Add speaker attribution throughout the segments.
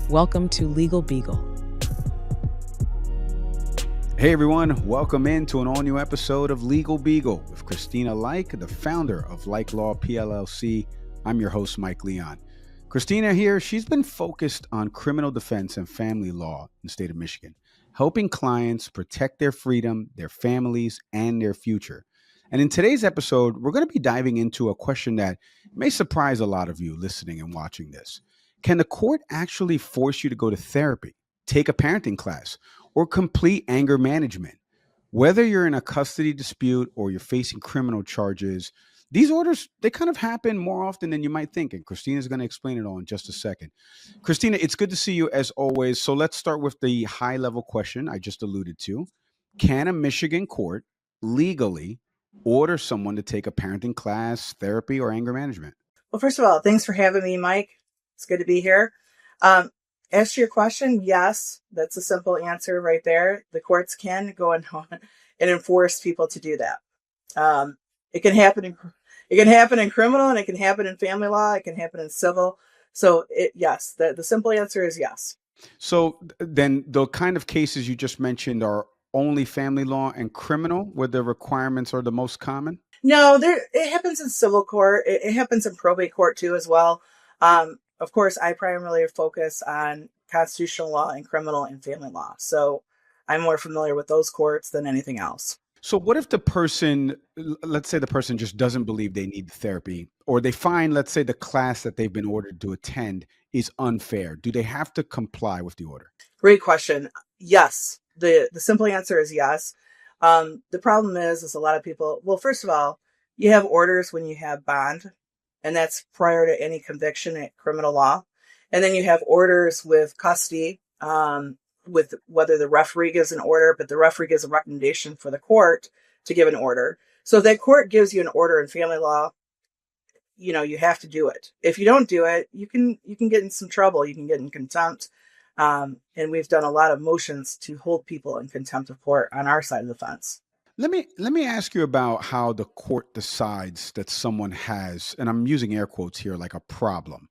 Speaker 1: Welcome to Legal Beagle.
Speaker 2: Hey everyone, welcome into an all-new episode of Legal Beagle with Kristina Lyke, the founder of Lyke Law PLLC. I'm your host, Mike Leon. Kristina here, she's been focused on criminal defense and family law in the state of Michigan, helping clients protect their freedom, their families, and their future. And in today's episode, we're going to be diving into a question that may surprise a lot of you listening and watching this. Can the court actually force you to go to therapy, take a parenting class, or complete anger management? Whether you're in a custody dispute or you're facing criminal charges, these orders, they kind of happen more often than you might think. And Christina's going to explain it all in just a second. Kristina, it's good to see you as always. So let's start with the high level question I just alluded to. Can a Michigan court legally order someone to take a parenting class, therapy, or anger management?
Speaker 3: Well, first of all, thanks for having me, Mike. It's good to be here. As to your question, yes, that's a simple answer right there. The courts can go and enforce people to do that. It can happen in criminal, and it can happen in family law. It can happen in civil. So yes, the simple answer is yes.
Speaker 2: So then the kind of cases you just mentioned are only family law and criminal, where the requirements are the most common?
Speaker 3: No, it happens in civil court. It happens in probate court too as well. Of course, I primarily focus on constitutional law and criminal and family law. So I'm more familiar with those courts than anything else.
Speaker 2: So what if the person, let's say the person just doesn't believe they need therapy, or they find, let's say, the class that they've been ordered to attend is unfair? Do they have to comply with the order?
Speaker 3: Great question. Yes. The simple answer is yes. The problem is a lot of people, well, first of all, you have orders when you have bond, and that's prior to any conviction in criminal law. And then you have orders with custody, with whether the referee gives an order, but the referee gives a recommendation for the court to give an order. So if that court gives you an order in family law, you have to do it. If you don't do it, you can get in some trouble. You can get in contempt. And we've done a lot of motions to hold people in contempt of court on our side of the fence.
Speaker 2: Let me ask you about how the court decides that someone has, and I'm using air quotes here, like a problem.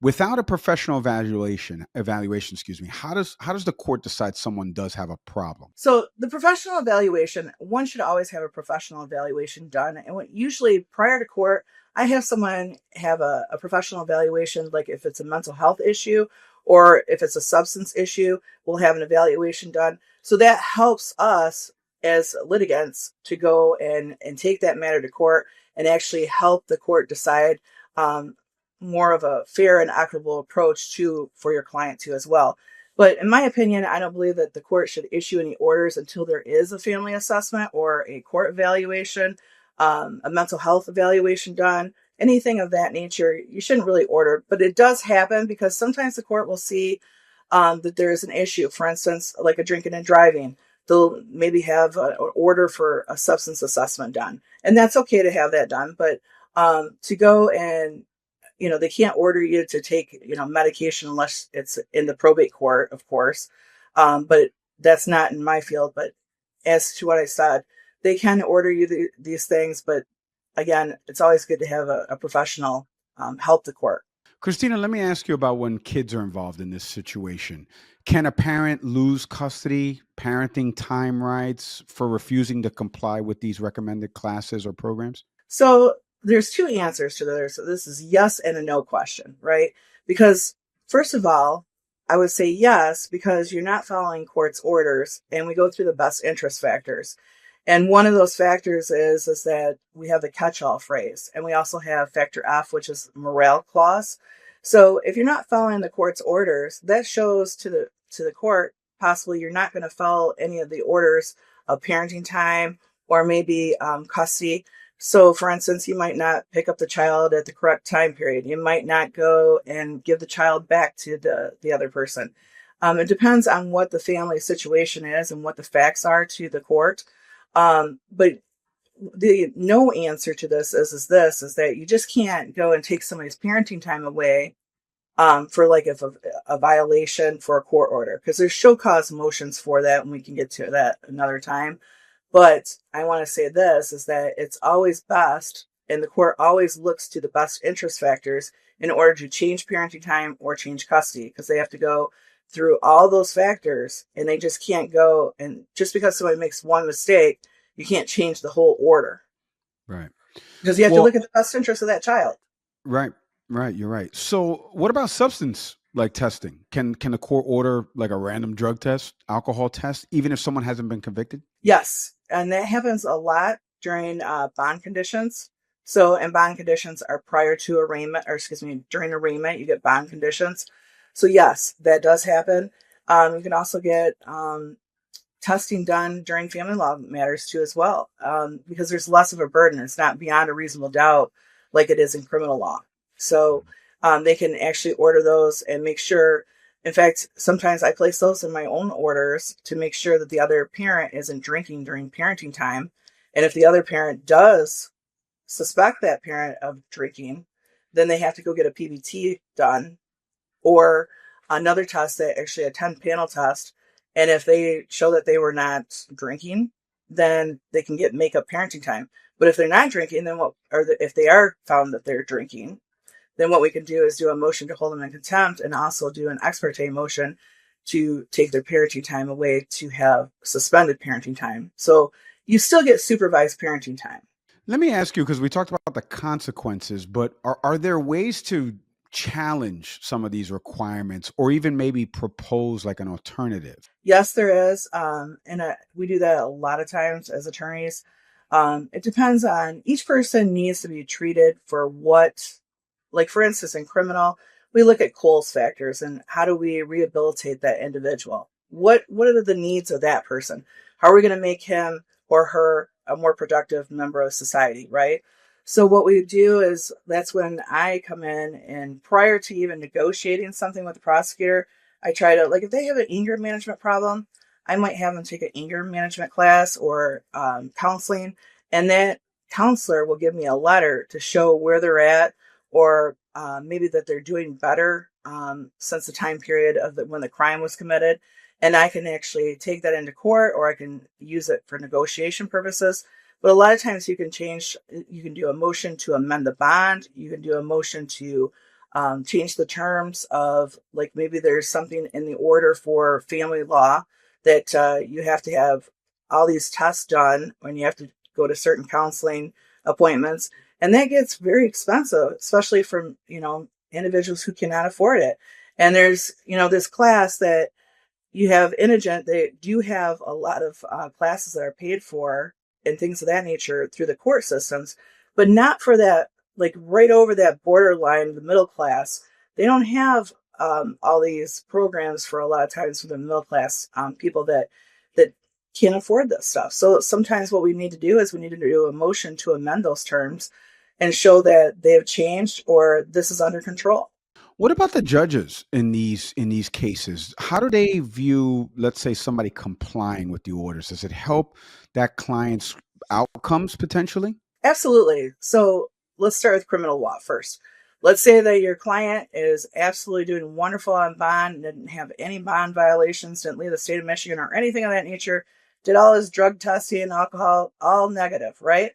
Speaker 2: Without a professional evaluation, how does the court decide someone does have a problem?
Speaker 3: So the professional evaluation, one should always have a professional evaluation done. And usually prior to court, I have someone have a professional evaluation, like if it's a mental health issue or if it's a substance issue, we'll have an evaluation done. So that helps us as litigants to go and take that matter to court and actually help the court decide more of a fair and equitable approach for your client too as well. But in my opinion, I don't believe that the court should issue any orders until there is a family assessment or a court evaluation, a mental health evaluation done, anything of that nature. You shouldn't really order, but it does happen because sometimes the court will see that there is an issue. For instance, like a drinking and driving. They'll maybe have an order for a substance assessment done. And that's okay to have that done. But to go and, they can't order you to take, medication unless it's in the probate court, of course. But that's not in my field. But as to what I said, they can order you these things. But again, it's always good to have a professional help the court.
Speaker 2: Kristina, let me ask you about when kids are involved in this situation. Can a parent lose custody, parenting time rights for refusing to comply with these recommended classes or programs?
Speaker 3: So there's two answers to this. So this is yes and a no question, right? Because first of all, I would say yes, because you're not following court's orders, and we go through the best interest factors. And one of those factors is that we have the catch-all phrase, and we also have factor F, which is morale clause. So if you're not following the court's orders, that shows to the court possibly you're not going to follow any of the orders of parenting time or maybe custody. So for instance, you might not pick up the child at the correct time period. You might not go and give the child back to the other person. It depends on what the family situation is and what the facts are to the court. But the no answer to this is that you just can't go and take somebody's parenting time away for like if a violation for a court order, because there's show cause motions for that, and we can get to that another time. But I want to say this is that it's always best, and the court always looks to the best interest factors, in order to change parenting time or change custody, because they have to go through all those factors, and they just can't go, and just because somebody makes one mistake, you can't change the whole order,
Speaker 2: Right.
Speaker 3: because you have to
Speaker 2: Well,
Speaker 3: look at the best interest of that child.
Speaker 2: right, right. You're right. So, what about substance like testing? Can the court order like a random drug test, alcohol test, even if someone hasn't been convicted?
Speaker 3: Yes, and that happens a lot during bond conditions. So, and bond conditions are prior to arraignment, or excuse me, during arraignment, you get bond conditions. So, yes, that does happen. You can also get testing done during family law matters too, as well, because there's less of a burden. It's not beyond a reasonable doubt like it is in criminal law. So, they can actually order those and make sure. In fact, sometimes I place those in my own orders to make sure that the other parent isn't drinking during parenting time. And if the other parent does suspect that parent of drinking, then they have to go get a PBT done, or another test, that actually a 10 panel test. And if they show that they were not drinking, then they can get make up parenting time. But if they're not drinking, then if they are found that they're drinking, then what we can do is do a motion to hold them in contempt, and also do an ex parte motion to take their parenting time away, to have suspended parenting time. So you still get supervised parenting time.
Speaker 2: Let me ask you, because we talked about the consequences, but are there ways to challenge some of these requirements or even maybe propose like an alternative?
Speaker 3: Yes, there is. We do that a lot of times as attorneys. It depends on, each person needs to be treated for what, like for instance, in criminal, we look at Coles factors and how do we rehabilitate that individual? What are the needs of that person? How are we going to make him or her a more productive member of society, right? So what we do is, that's when I come in, and prior to even negotiating something with the prosecutor, I try to, like, if they have an anger management problem, I might have them take an anger management class or counseling, and that counselor will give me a letter to show where they're at, or maybe that they're doing better since the time period of when the crime was committed. And I can actually take that into court, or I can use it for negotiation purposes. But a lot of times you can do a motion to amend the bond. You can do a motion to change the terms of, like, maybe there's something in the order for family law that you have to have all these tests done, and you have to go to certain counseling appointments. And that gets very expensive, especially for, individuals who cannot afford it. And there's, this class that you have indigent, they do have a lot of classes that are paid for and things of that nature through the court systems, but not for that, like right over that borderline, the middle class. They don't have all these programs for a lot of times for the middle class people that can't afford this stuff. So sometimes what we need to do is we need to do a motion to amend those terms and show that they have changed or this is under control.
Speaker 2: What about the judges in these cases? How do they view, let's say, somebody complying with the orders? Does it help that client's outcomes potentially?
Speaker 3: Absolutely. So let's start with criminal law first. Let's say that your client is absolutely doing wonderful on bond, didn't have any bond violations, didn't leave the state of Michigan or anything of that nature, did all his drug testing and alcohol, all negative, right?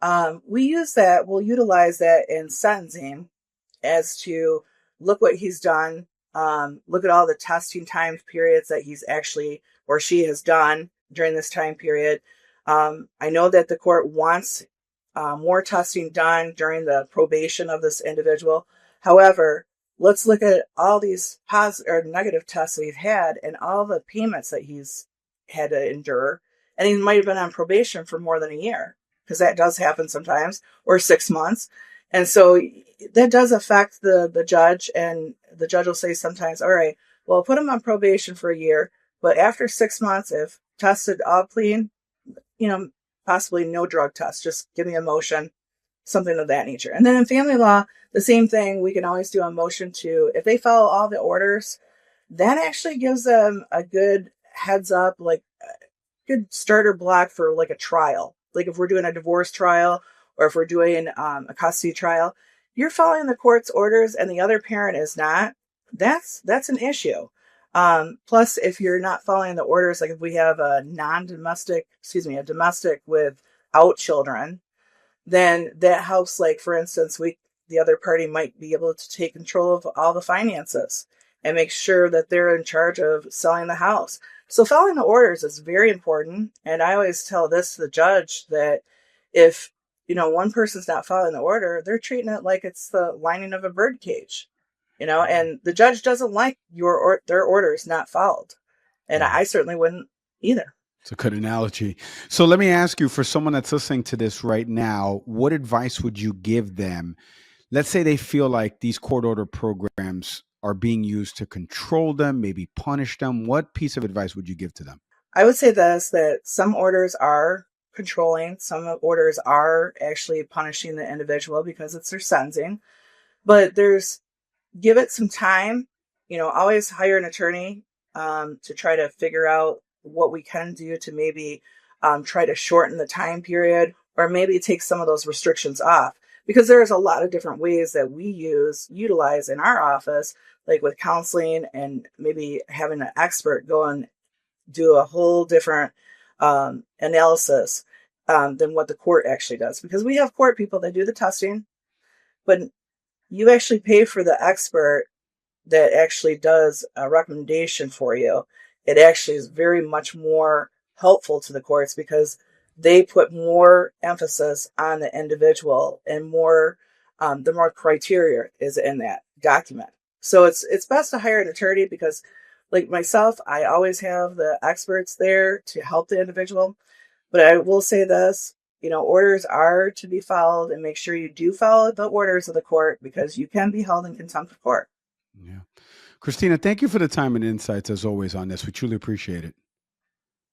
Speaker 3: We'll utilize that in sentencing as to look what he's done, look at all the testing time periods that he's actually or she has done during this time period. I know that the court wants more testing done during the probation of this individual. However, let's look at all these positive or negative tests that he's had and all the payments that he's had to endure. And he might have been on probation for more than a year, because that does happen sometimes, or 6 months. And so that does affect the judge, and the judge will say sometimes, all right, well, put him on probation for a year, but after 6 months, if tested all clean, possibly no drug test, just give me a motion, something of that nature. And then in family law, the same thing, we can always do a motion to, if they follow all the orders, that actually gives them a good heads up, like a good starter block for like a trial. Like if we're doing a divorce trial, or if we're doing a custody trial, you're following the court's orders and the other parent is not, that's an issue. Plus, if you're not following the orders, like if we have a domestic without children, then that helps. Like, for instance, the other party might be able to take control of all the finances and make sure that they're in charge of selling the house. So following the orders is very important. And I always tell this to the judge that if, one person's not following the order, they're treating it like it's the lining of a bird cage, and the judge doesn't like their orders not followed. And I certainly wouldn't either.
Speaker 2: It's a good analogy. So let me ask you, for someone that's listening to this right now, what advice would you give them? Let's say they feel like these court order programs are being used to control them, maybe punish them. What piece of advice would you give to them?
Speaker 3: I would say this, that some orders are controlling, some orders are actually punishing the individual because it's their sentencing. But give it some time, always hire an attorney to try to figure out what we can do to maybe try to shorten the time period, or maybe take some of those restrictions off. Because there's a lot of different ways that we utilize in our office, like with counseling and maybe having an expert go and do a whole different analysis than what the court actually does. Because we have court people that do the testing, but you actually pay for the expert that actually does a recommendation for you. It actually is very much more helpful to the courts because they put more emphasis on the individual and the more criteria is in that document. So it's best to hire an attorney because, like myself, I always have the experts there to help the individual. But I will say this, orders are to be followed, and make sure you do follow the orders of the court because you can be held in contempt of court.
Speaker 2: Yeah. Kristina, thank you for the time and insights as always on this. We truly appreciate it.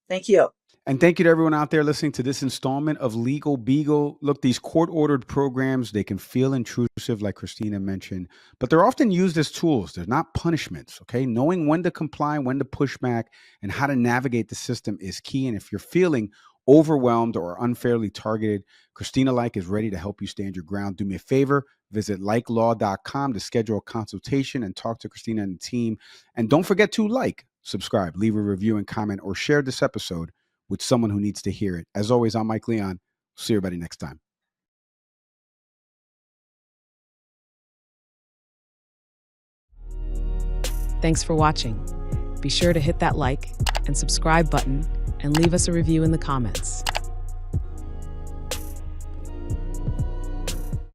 Speaker 3: Thank you.
Speaker 2: And thank you to everyone out there listening to this installment of Legal Beagle. Look, these court-ordered programs, they can feel intrusive, like Kristina mentioned, but they're often used as tools. They're not punishments, okay? Knowing when to comply, when to push back, and how to navigate the system is key. And if you're feeling overwhelmed or unfairly targeted, Kristina Lyke is ready to help you stand your ground. Do me a favor, visit likelaw.com to schedule a consultation and talk to Kristina and the team. And don't forget to subscribe, leave a review and comment, or share this episode with someone who needs to hear it. As always, I'm Mike Leon. See everybody next time.
Speaker 1: Thanks for watching. Be sure to hit that like and subscribe button and leave us a review in the comments.